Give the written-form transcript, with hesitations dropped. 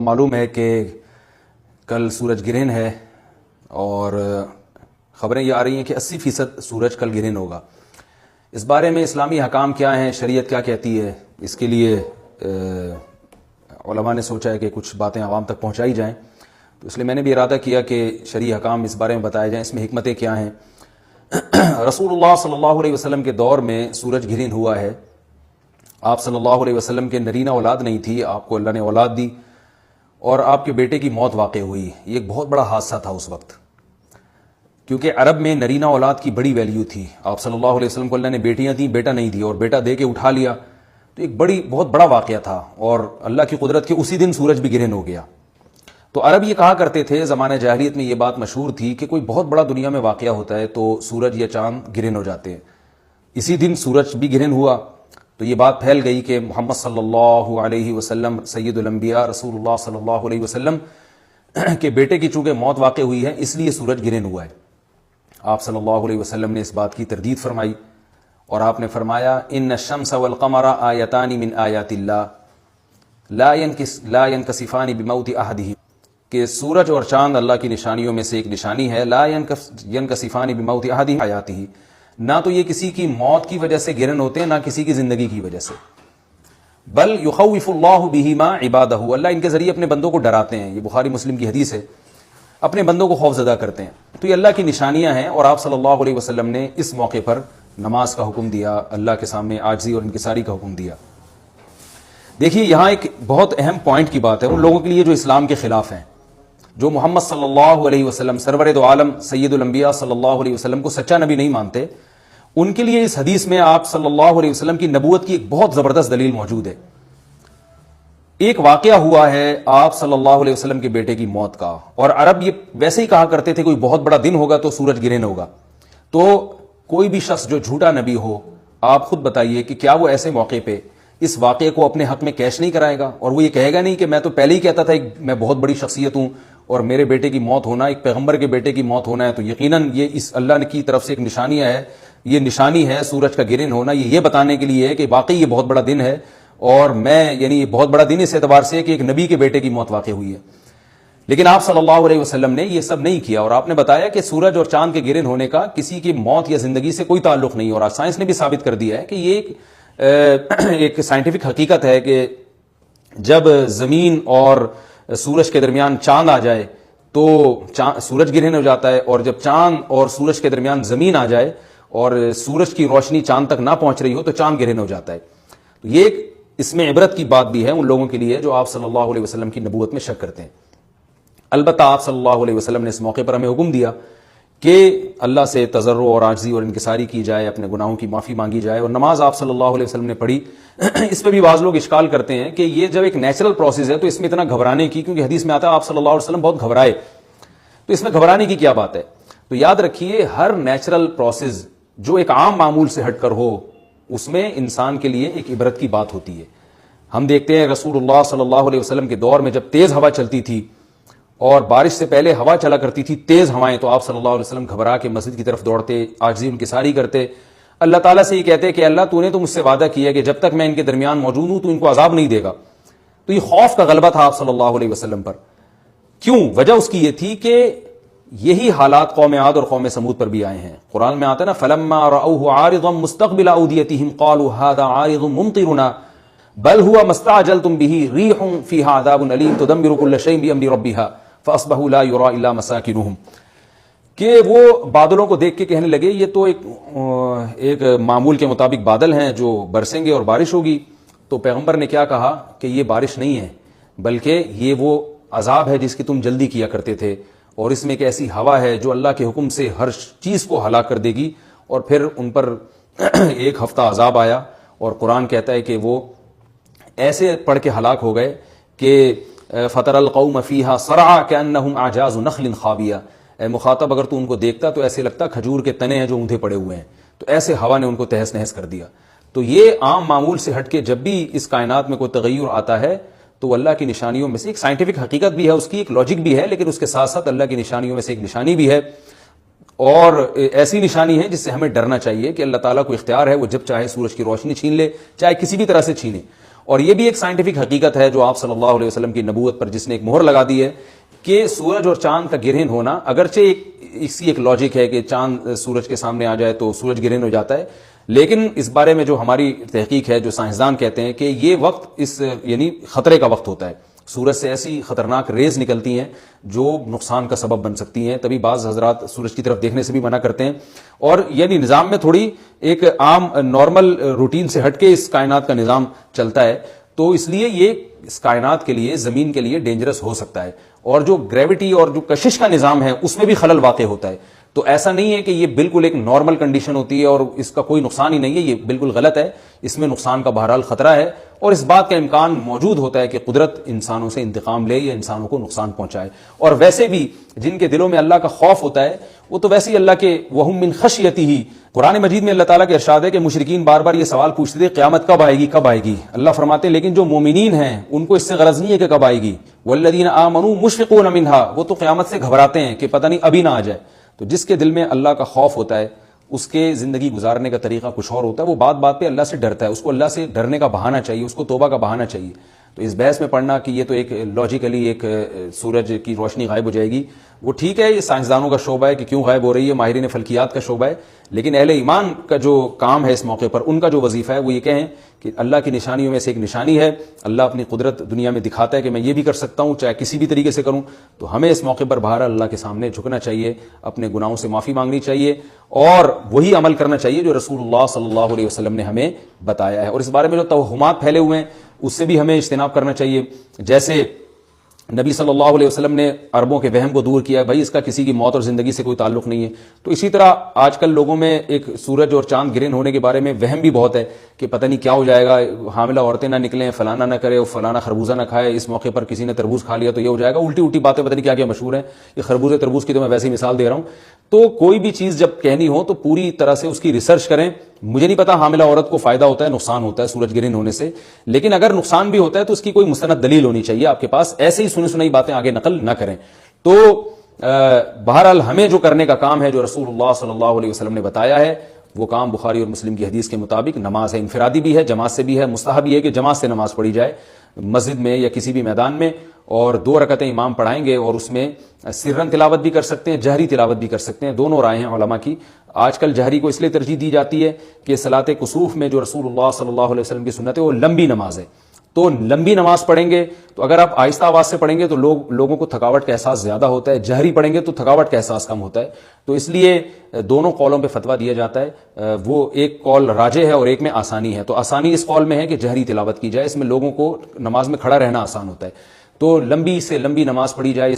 معلوم ہے کہ کل سورج گرہن ہے اور خبریں یہ آ رہی ہیں کہ 80% سورج کل گرہن ہوگا۔ اس بارے میں اسلامی حکام کیا ہیں، شریعت کیا کہتی ہے، اس کے لیے علماء نے سوچا ہے کہ کچھ باتیں عوام تک پہنچائی جائیں، تو اس لیے میں نے بھی ارادہ کیا کہ شرعی حکام اس بارے میں بتائے جائیں، اس میں حکمتیں کیا ہیں۔ رسول اللہ صلی اللہ علیہ وسلم کے دور میں سورج گرہن ہوا ہے۔ آپ صلی اللہ علیہ وسلم کے نرینہ اولاد نہیں تھی، آپ کو اللہ نے اولاد دی اور آپ کے بیٹے کی موت واقع ہوئی۔ یہ ایک بہت بڑا حادثہ تھا اس وقت، کیونکہ عرب میں نرینہ اولاد کی بڑی ویلیو تھی۔ آپ صلی اللہ علیہ وسلم کو اللہ نے بیٹیاں دیں، بیٹا نہیں دی، اور بیٹا دے کے اٹھا لیا، تو ایک بہت بڑا واقعہ تھا، اور اللہ کی قدرت کے اسی دن سورج بھی گرہن ہو گیا۔ تو عرب یہ کہا کرتے تھے، زمانہ جاہلیت میں یہ بات مشہور تھی کہ کوئی بہت بڑا دنیا میں واقعہ ہوتا ہے تو سورج یا چاند گرہن ہو جاتے ہیں۔ اسی دن سورج بھی گرہن ہوا تو یہ بات پھیل گئی کہ محمد صلی اللہ علیہ وسلم سید الانبیاء رسول اللہ صلی اللہ علیہ وسلم کے بیٹے کی چونکہ موت واقع ہوئی ہے، اس لیے سورج گرہن ہوا ہے۔ آپ صلی اللہ علیہ وسلم نے اس بات کی تردید فرمائی اور آپ نے فرمایا ان الشمس والقمر آیتان من آیات اللہ لا ينکسفان بموت احدہم، کہ سورج اور چاند اللہ کی نشانیوں میں سے ایک نشانی ہے۔ لا ينکسفان بموت احدہم آیاتہ، نہ تو یہ کسی کی موت کی وجہ سے گرہن ہوتے ہیں، نہ کسی کی زندگی کی وجہ سے، بل یخوف اللہ بہما عبادہ، اللہ ان کے ذریعے اپنے بندوں کو ڈراتے ہیں۔ یہ بخاری مسلم کی حدیث ہے، اپنے بندوں کو خوف زدہ کرتے ہیں۔ تو یہ اللہ کی نشانیاں ہیں، اور آپ صلی اللہ علیہ وسلم نے اس موقع پر نماز کا حکم دیا، اللہ کے سامنے عاجزی اور انکساری کا حکم دیا۔ دیکھیے یہاں ایک بہت اہم پوائنٹ کی بات ہے ان لوگوں کے لیے جو اسلام کے خلاف ہیں، جو محمد صلی اللہ علیہ وسلم سرور دو عالم سید الانبیاء صلی اللہ علیہ وسلم کو سچا نبی نہیں مانتے، ان کے لیے اس حدیث میں آپ صلی اللہ علیہ وسلم کی نبوت کی ایک بہت زبردست دلیل موجود ہے۔ ایک واقعہ ہوا ہے آپ صلی اللہ علیہ وسلم کے بیٹے کی موت کا، اور عرب یہ ویسے ہی کہا کرتے تھے کوئی بہت بڑا دن ہوگا تو سورج گرہن ہوگا۔ تو کوئی بھی شخص جو جھوٹا نبی ہو، آپ خود بتائیے کہ کیا وہ ایسے موقع پہ اس واقعے کو اپنے حق میں کیش نہیں کرائے گا، اور وہ یہ کہے گا نہیں کہ میں تو پہلے ہی کہتا تھا میں بہت بڑی شخصیت ہوں اور میرے بیٹے کی موت ہونا، ایک پیغمبر کے بیٹے کی موت ہونا ہے تو یقیناً یہ اس اللہ کی طرف سے ایک نشانی ہے، یہ نشانی ہے سورج کا گرہن ہونا، یہ بتانے کے لیے ہے کہ واقعی یہ بہت بڑا دن ہے، اور یعنی یہ بہت بڑا دن اس اعتبار سے کہ ایک نبی کے بیٹے کی موت واقع ہوئی ہے۔ لیکن آپ صلی اللہ علیہ وسلم نے یہ سب نہیں کیا، اور آپ نے بتایا کہ سورج اور چاند کے گرہن ہونے کا کسی کی موت یا زندگی سے کوئی تعلق نہیں، اور آج سائنس نے بھی ثابت کر دیا ہے کہ یہ ایک سائنٹیفک حقیقت ہے کہ جب زمین اور سورج کے درمیان چاند آ جائے تو سورج گرہن ہو جاتا ہے، اور جب چاند اور سورج کے درمیان زمین آ جائے اور سورج کی روشنی چاند تک نہ پہنچ رہی ہو تو چاند گرہن ہو جاتا ہے۔ تو یہ ایک اس میں عبرت کی بات بھی ہے ان لوگوں کے لیے جو آپ صلی اللہ علیہ وسلم کی نبوت میں شک کرتے ہیں۔ البتہ آپ صلی اللہ علیہ وسلم نے اس موقع پر ہمیں حکم دیا کہ اللہ سے تضرع اور عاجزی اور انکساری کی جائے، اپنے گناہوں کی معافی مانگی جائے، اور نماز آپ صلی اللہ علیہ وسلم نے پڑھی۔ اس پہ بھی بعض لوگ اشکال کرتے ہیں کہ یہ جب ایک نیچرل پروسیس ہے تو اس میں اتنا گھبرانے کی، کیونکہ حدیث میں آتا ہے آپ صلی اللہ علیہ وسلم بہت گھبرائے، تو اس میں گھبرانے کی کیا بات ہے؟ تو یاد رکھیے ہر نیچرل پروسیس جو ایک عام معمول سے ہٹ کر ہو، اس میں انسان کے لیے ایک عبرت کی بات ہوتی ہے۔ ہم دیکھتے ہیں رسول اللہ صلی اللہ علیہ وسلم کے دور میں جب تیز ہوا چلتی تھی اور بارش سے پہلے ہوا چلا کرتی تھی تیز ہوائیں، تو آپ صلی اللہ علیہ وسلم گھبرا کے مسجد کی طرف دوڑتے، عاجزی انکساری کرتے، اللہ تعالیٰ سے یہ کہتے کہ اللہ تو نے تو مجھ سے وعدہ کیا کہ جب تک میں ان کے درمیان موجود ہوں تو ان کو عذاب نہیں دے گا۔ تو یہ خوف کا غلبہ تھا آپ صلی اللہ علیہ وسلم پر۔ کیوں؟ وجہ اس کی یہ تھی کہ یہی حالات قوم عاد اور قوم سمود پر بھی آئے ہیں۔ قرآن میں آتا ہے نا فَلَمَّا رَأَوْهُ عَارِضًا مُسْتَقْبِلَ أَوْدِيَتِهِمْ قَالُوا هَذَا عَارِضٌ مُمْطِرُنَا بل هو ما استعجلتم به ريح فيها عذاب أليم تدمر كل شيء بأمر ربها فأصبحوا لا يرى إلا مساكنهم، کہ وہ بادلوں کو دیکھ کے کہنے لگے یہ تو ایک معمول کے مطابق بادل ہیں جو برسیں گے اور بارش ہوگی۔ تو پیغمبر نے کیا کہا کہ یہ بارش نہیں ہے بلکہ یہ وہ عذاب ہے جس کی تم جلدی کیا کرتے تھے، اور اس میں ایک ایسی ہوا ہے جو اللہ کے حکم سے ہر چیز کو ہلاک کر دے گی۔ اور پھر ان پر ایک ہفتہ عذاب آیا، اور قرآن کہتا ہے کہ وہ ایسے پڑھ کے ہلاک ہو گئے کہ فَتَرَى الْقَوْمَ فِيهَا صَرْعَىٰ كَأَنَّهُمْ أَعْجَازُ نَخْلٍ خَاوِيَةٍ، اے مخاطب اگر تو ان کو دیکھتا تو ایسے لگتا کھجور کے تنے ہیں جو اوندھے پڑے ہوئے ہیں۔ تو ایسے ہوا نے ان کو تہس نہس کر دیا۔ تو یہ عام معمول سے ہٹ کے جب بھی اس کائنات میں کوئی تغیر آتا ہے تو اللہ کی نشانیوں میں سے ایک سائنٹیفک حقیقت بھی ہے، اس کی ایک لاجک بھی ہے، لیکن اس کے ساتھ ساتھ اللہ کی نشانیوں میں سے ایک نشانی بھی ہے، اور ایسی نشانی ہے جس سے ہمیں ڈرنا چاہیے کہ اللہ تعالیٰ کو اختیار ہے وہ جب چاہے سورج کی روشنی چھین لے، چاہے کسی بھی طرح سے چھینے، اور یہ بھی ایک سائنٹیفک حقیقت ہے جو آپ صلی اللہ علیہ وسلم کی نبوت پر جس نے ایک مہر لگا دی ہے کہ سورج اور چاند کا گرہن ہونا، اگرچہ اسی ایک لاجک ہے کہ چاند سورج کے سامنے آ جائے تو سورج گرہن ہو جاتا ہے، لیکن اس بارے میں جو ہماری تحقیق ہے، جو سائنسدان کہتے ہیں کہ یہ وقت اس یعنی خطرے کا وقت ہوتا ہے، سورج سے ایسی خطرناک ریز نکلتی ہیں جو نقصان کا سبب بن سکتی ہیں، تبھی بعض حضرات سورج کی طرف دیکھنے سے بھی منع کرتے ہیں، اور یعنی نظام میں تھوڑی ایک عام نارمل روٹین سے ہٹ کے اس کائنات کا نظام چلتا ہے، تو اس لیے یہ اس کائنات کے لیے، زمین کے لیے ڈینجرس ہو سکتا ہے، اور جو گریوٹی اور جو کشش کا نظام ہے اس میں بھی خلل واقع ہوتا ہے، تو ایسا نہیں ہے کہ یہ بالکل ایک نارمل کنڈیشن ہوتی ہے اور اس کا کوئی نقصان ہی نہیں ہے، یہ بالکل غلط ہے، اس میں نقصان کا بہرحال خطرہ ہے، اور اس بات کا امکان موجود ہوتا ہے کہ قدرت انسانوں سے انتقام لے یا انسانوں کو نقصان پہنچائے، اور ویسے بھی جن کے دلوں میں اللہ کا خوف ہوتا ہے وہ تو ویسے ہی اللہ کے وہم من خشیتہ ہی، قرآن مجید میں اللہ تعالیٰ کے ارشاد ہے کہ مشرکین بار بار یہ سوال پوچھتے تھے قیامت کب آئے گی کب آئے گی، اللہ فرماتے ہیں لیکن جو مومنین ہیں ان کو اس سے غرض نہیں ہے کہ کب آئے گی، والذین آمنوا مشفقون منہا، وہ تو قیامت سے گھبراتے ہیں کہ پتہ نہیں ابھی نہ آ جائے، تو جس کے دل میں اللہ کا خوف ہوتا ہے اس کے زندگی گزارنے کا طریقہ کچھ اور ہوتا ہے، وہ بات بات پہ اللہ سے ڈرتا ہے، اس کو اللہ سے ڈرنے کا بہانہ چاہیے، اس کو توبہ کا بہانہ چاہیے، تو اس بحث میں پڑھنا کہ یہ تو ایک لاجیکلی ایک سورج کی روشنی غائب ہو جائے گی، وہ ٹھیک ہے، یہ سائنسدانوں کا شعبہ ہے کہ کیوں غائب ہو رہی ہے، ماہرین فلکیات کا شعبہ ہے، لیکن اہل ایمان کا جو کام ہے اس موقع پر، ان کا جو وظیفہ ہے وہ یہ کہیں کہ اللہ کی نشانیوں میں سے ایک نشانی ہے، اللہ اپنی قدرت دنیا میں دکھاتا ہے کہ میں یہ بھی کر سکتا ہوں چاہے کسی بھی طریقے سے کروں، تو ہمیں اس موقع پر بہرحال اللہ کے سامنے جھکنا چاہیے، اپنے گناہوں سے معافی مانگنی چاہیے، اور وہی عمل کرنا چاہیے جو رسول اللہ صلی اللہ علیہ وسلم نے ہمیں بتایا ہے، اور اس بارے میں جو توہمات پھیلے ہوئے ہیں اس سے بھی ہمیں اجتناب کرنا چاہیے، جیسے نبی صلی اللہ علیہ وسلم نے عربوں کے وہم کو دور کیا، بھائی اس کا کسی کی موت اور زندگی سے کوئی تعلق نہیں ہے، تو اسی طرح آج کل لوگوں میں ایک سورج اور چاند گرہن ہونے کے بارے میں وہم بھی بہت ہے کہ پتہ نہیں کیا ہو جائے گا، حاملہ عورتیں نہ نکلیں، فلانا نہ کرے، فلانا خربوزہ نہ کھائے، اس موقع پر کسی نے تربوز کھا لیا تو یہ ہو جائے گا، الٹی الٹی باتیں پتہ نہیں کیا کیا مشہور ہیں، یہ خربوزے تربوز کی تو میں ویسے ہی مثال دے رہا ہوں، تو کوئی بھی چیز جب کہنی ہو تو پوری طرح سے اس کی ریسرچ کریں، مجھے نہیں پتا حاملہ عورت کو فائدہ ہوتا ہے نقصان ہوتا ہے سورج گرہن ہونے سے، لیکن اگر نقصان بھی ہوتا ہے تو اس کی کوئی مستند دلیل ہونی چاہیے آپ کے پاس، ایسے ہی سنی سنائی باتیں آگے نقل نہ کریں، تو بہرحال ہمیں جو کرنے کا کام ہے جو رسول اللہ صلی اللہ علیہ وسلم نے بتایا ہے وہ کام بخاری اور مسلم کی حدیث کے مطابق نماز ہے، انفرادی بھی ہے، جماعت سے بھی ہے، مستحب یہ ہے کہ جماعت سے نماز پڑھی جائے مسجد میں یا کسی بھی میدان میں، اور 2 رکعتیں امام پڑھائیں گے اور اس میں سرن تلاوت بھی کر سکتے ہیں، جہری تلاوت بھی کر سکتے ہیں، دونوں رائے ہیں علماء کی، آج کل جہری کو اس لیے ترجیح دی جاتی ہے کہ صلاۃ کسوف میں جو رسول اللہ صلی اللہ علیہ وسلم کی سنت ہے وہ لمبی نماز ہے، تو لمبی نماز پڑھیں گے تو اگر آپ آہستہ آواز سے پڑھیں گے تو لوگوں کو تھکاوٹ کا احساس زیادہ ہوتا ہے، جہری پڑھیں گے تو تھکاوٹ کا احساس کم ہوتا ہے، تو اس لیے دونوں قولوں پہ فتویٰ دیا جاتا ہے، وہ ایک قول راجح ہے اور ایک میں آسانی ہے، تو آسانی اس قول میں ہے کہ جہری تلاوت کی جائے، اس میں لوگوں کو نماز میں کھڑا رہنا آسان ہوتا ہے، تو لمبی سے لمبی نماز پڑھی جائے۔